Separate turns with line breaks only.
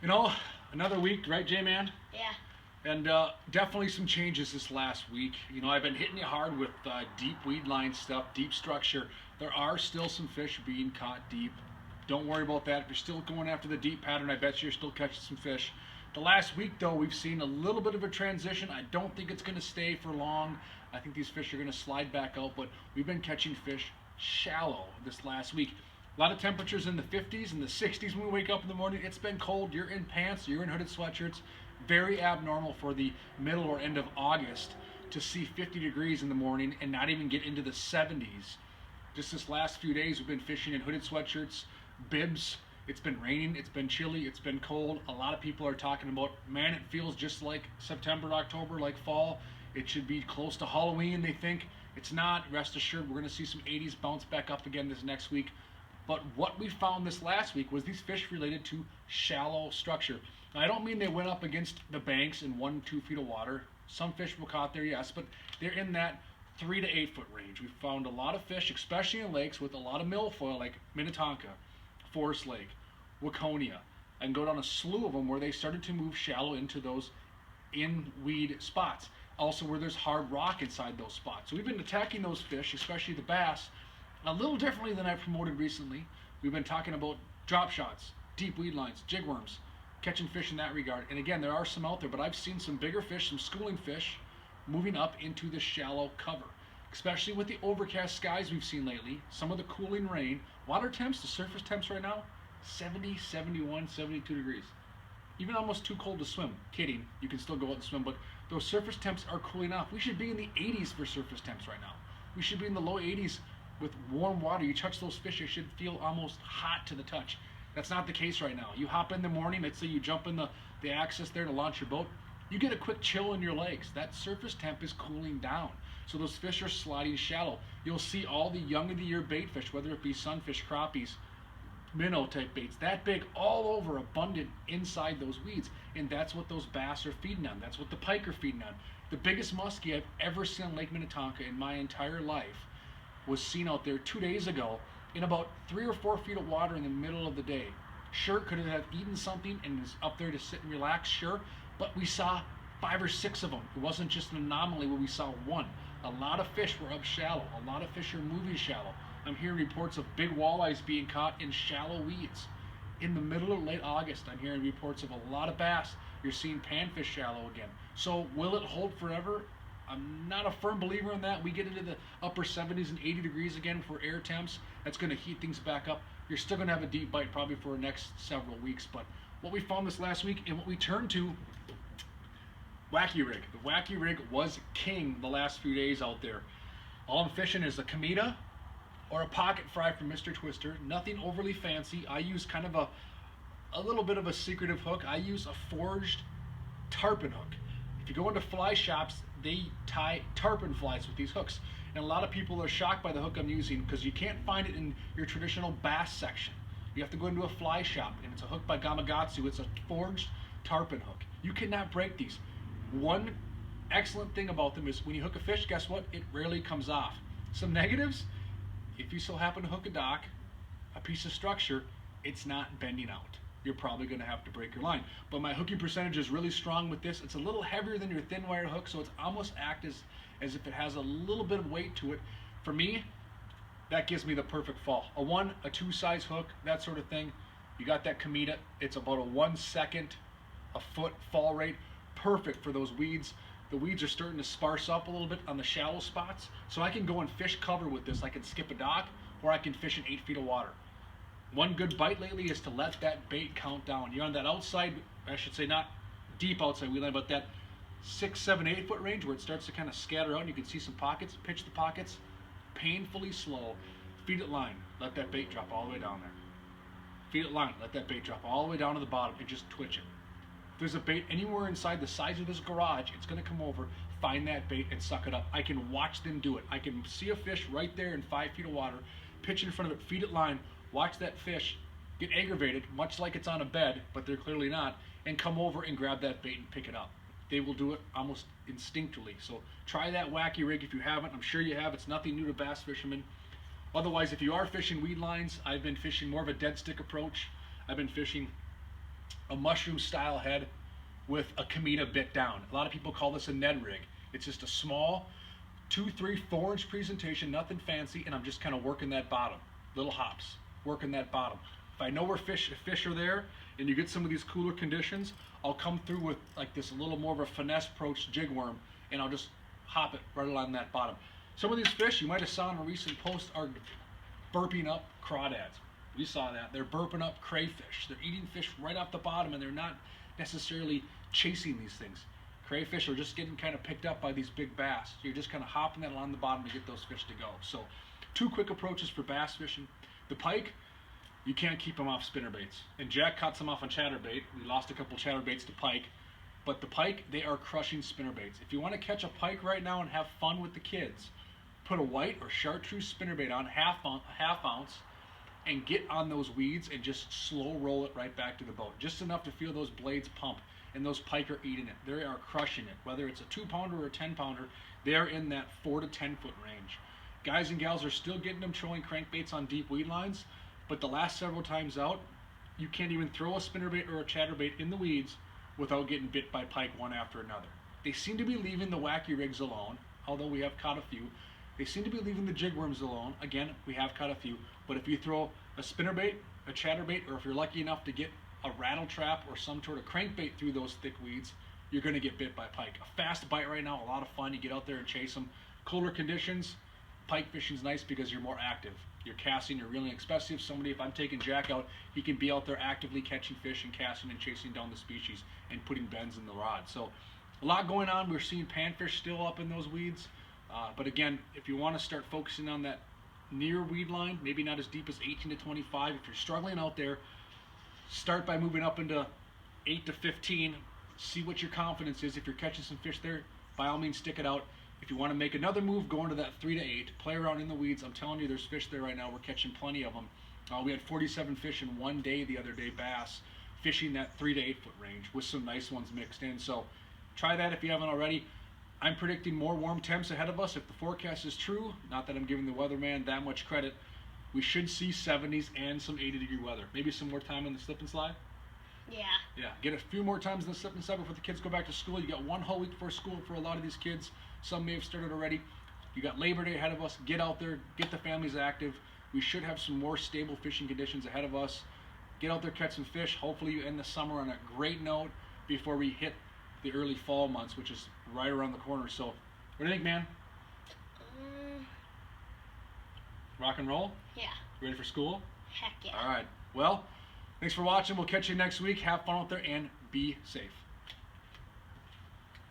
You know, another week, right, J-Man?
Yeah.
And definitely some changes this last week. You know, I've been hitting you hard with deep weed line stuff, deep structure. There are still some fish being caught deep. Don't worry about that. If you're still going after the deep pattern, I bet you're still catching some fish. The last week, though, we've seen a little bit of a transition. I don't think it's going to stay for long. I think these fish are going to slide back out, but we've been catching fish shallow this last week. A lot of temperatures in the 50s and the 60s when we wake up in the morning. It's been cold. You're in pants, you're in hooded sweatshirts. Very abnormal for the middle or end of August to see 50 degrees in the morning and not even get into the 70s. Just this last few days, we've been fishing in hooded sweatshirts, bibs. It's been raining, it's been chilly, it's been cold. A lot of people are talking about, man, it feels just like September, October, like fall. It should be close to Halloween, they think. It's not. Rest assured, we're going to see some 80s bounce back up again this next week. But what we found this last week was these fish related to shallow structure. Now, I don't mean they went up against the banks in 1-2 feet of water. Some fish were caught there, yes, but they're in that 3 to 8 foot range. We found a lot of fish, especially in lakes with a lot of milfoil, like Minnetonka, Forest Lake, Waconia. I can go down a slew of them where they started to move shallow into those in weed spots. Also, where there's hard rock inside those spots. So we've been attacking those fish, especially the bass, a little differently than I've promoted recently. We've been talking about drop shots, deep weed lines, jig worms, catching fish in that regard. And again, there are some out there, but I've seen some bigger fish, some schooling fish, moving up into the shallow cover. Especially with the overcast skies we've seen lately, some of the cooling rain, water temps, the surface temps right now, 70, 71, 72 degrees. Even almost too cold to swim. Kidding, you can still go out and swim, but those surface temps are cooling off. We should be in the 80s for surface temps right now. We should be in the low 80s with warm water. You touch those fish, it should feel almost hot to the touch. That's not the case right now. You hop in the morning, let's say you jump in the access there to launch your boat, you get a quick chill in your legs. That surface temp is cooling down. So those fish are sliding shallow. You'll see all the young of the year bait fish, whether it be sunfish, crappies, minnow type baits, that big, all over, abundant inside those weeds. And that's what those bass are feeding on. That's what the pike are feeding on. The biggest muskie I've ever seen on Lake Minnetonka in my entire life was seen out there 2 days ago in about 3 or 4 feet of water in the middle of the day. Sure, could it have eaten something and is up there to sit and relax? Sure, but we saw 5 or 6 of them. It wasn't just an anomaly where we saw one. A lot of fish were up shallow. A lot of fish are moving shallow. I'm hearing reports of big walleyes being caught in shallow weeds. In the middle of late August, I'm hearing reports of a lot of bass. You're seeing panfish shallow again. So will it hold forever? I'm not a firm believer in that. We get into the upper 70s and 80 degrees again for air temps. That's going to heat things back up. You're still going to have a deep bite probably for the next several weeks. But what we found this last week and what we turned to, wacky rig. The wacky rig was king the last few days out there. All I'm fishing is a Kamita or a pocket fry from Mr. Twister. Nothing overly fancy. I use kind of a little bit of a secretive hook. I use a forged tarpon hook. If you go into fly shops, they tie tarpon flies with these hooks. And a lot of people are shocked by the hook I'm using because you can't find it in your traditional bass section. You have to go into a fly shop, and it's a hook by Gamakatsu. It's a forged tarpon hook. You cannot break these. One excellent thing about them is when you hook a fish, guess what? It rarely comes off. Some negatives, if you so happen to hook a dock, a piece of structure, it's not bending out. You're probably going to have to break your line. But my hooking percentage is really strong with this. It's a little heavier than your thin wire hook, so it's almost act as if it has a little bit of weight to it. For me, that gives me the perfect fall. A 1, a 2 size hook, that sort of thing. You got that Kamita. It's about a 1 second a foot fall rate. Perfect for those weeds. The weeds are starting to sparse up a little bit on the shallow spots. So I can go and fish cover with this. I can skip a dock, or I can fish in 8 feet of water. One good bite lately is to let that bait count down. You're on that outside, I should say not deep outside wheel line, but that 6, 7, 8 foot range where it starts to kind of scatter out and you can see some pockets. Pitch the pockets, painfully slow. Feed it line, let that bait drop all the way down there. Feed it line, let that bait drop all the way down to the bottom and just twitch it. If there's a bait anywhere inside the sides of this garage, it's going to come over, find that bait and suck it up. I can watch them do it. I can see a fish right there in 5 feet of water, pitch in front of it, feed it line, watch that fish get aggravated, much like it's on a bed, but they're clearly not, and come over and grab that bait and pick it up. They will do it almost instinctually. So try that wacky rig if you haven't. I'm sure you have. It's nothing new to bass fishermen. Otherwise, if you are fishing weed lines, I've been fishing more of a dead stick approach. I've been fishing a mushroom style head with a Kamita bit down. A lot of people call this a Ned rig. It's just a small 2, 3, 4 inch presentation, nothing fancy, and I'm just kind of working that bottom, little hops, working that bottom. If I know where fish are there, and you get some of these cooler conditions, I'll come through with like this a little more of a finesse approach jig worm, and I'll just hop it right along that bottom. Some of these fish you might have saw in a recent post are burping up crawdads. We saw that. They're burping up crayfish. They're eating fish right off the bottom, and they're not necessarily chasing these things. Crayfish are just getting kind of picked up by these big bass. You're just kind of hopping that along the bottom to get those fish to go. So 2 quick approaches for bass fishing. The pike, you can't keep them off spinnerbaits. And Jack caught some off on chatterbait. We lost a couple chatterbaits to pike. But the pike, they are crushing spinnerbaits. If you want to catch a pike right now and have fun with the kids, put a white or chartreuse spinnerbait on, half ounce, and get on those weeds and just slow roll it right back to the boat. Just enough to feel those blades pump, and those pike are eating it. They are crushing it. Whether it's a 2-pounder or a 10-pounder, they're in that 4 to 10 foot range. Guys and gals are still getting them trolling crankbaits on deep weed lines, but the last several times out, you can't even throw a spinnerbait or a chatterbait in the weeds without getting bit by pike one after another. They seem to be leaving the wacky rigs alone, although we have caught a few. They seem to be leaving the jig worms alone. Again, we have caught a few. But if you throw a spinnerbait, a chatterbait, or if you're lucky enough to get a rattle trap or some sort of crankbait through those thick weeds, you're going to get bit by pike. A fast bite right now, a lot of fun. You get out there and chase them. Colder conditions, pike fishing's nice because you're more active. You're casting, you're reeling, especially if I'm taking Jack out, he can be out there actively catching fish and casting and chasing down the species and putting bends in the rod. So a lot going on. We're seeing panfish still up in those weeds. But again, if you want to start focusing on that near weed line, maybe not as deep as 18 to 25, if you're struggling out there, start by moving up into 8 to 15, see what your confidence is. If you're catching some fish there, by all means stick it out. If you want to make another move, go into that 3 to 8, play around in the weeds. I'm telling you, there's fish there right now. We're catching plenty of them. We had 47 fish in one day the other day, bass, fishing that 3 to 8 foot range with some nice ones mixed in. So try that if you haven't already. I'm predicting more warm temps ahead of us if the forecast is true. Not that I'm giving the weatherman that much credit. We should see 70s and some 80-degree weather. Maybe some more time on the slip and slide.
Yeah.
Yeah, get a few more times in the slip and slide before the kids go back to school. You got 1 whole week before school for a lot of these kids. Some may have started already. You got Labor Day ahead of us. Get out there, get the families active. We should have some more stable fishing conditions ahead of us. Get out there, catch some fish. Hopefully you end the summer on a great note before we hit the early fall months, which is right around the corner. So, what do you think, man? Rock and roll?
Yeah.
Ready for school?
Heck yeah.
All right. Well, thanks for watching. We'll catch you next week. Have fun out there and be safe.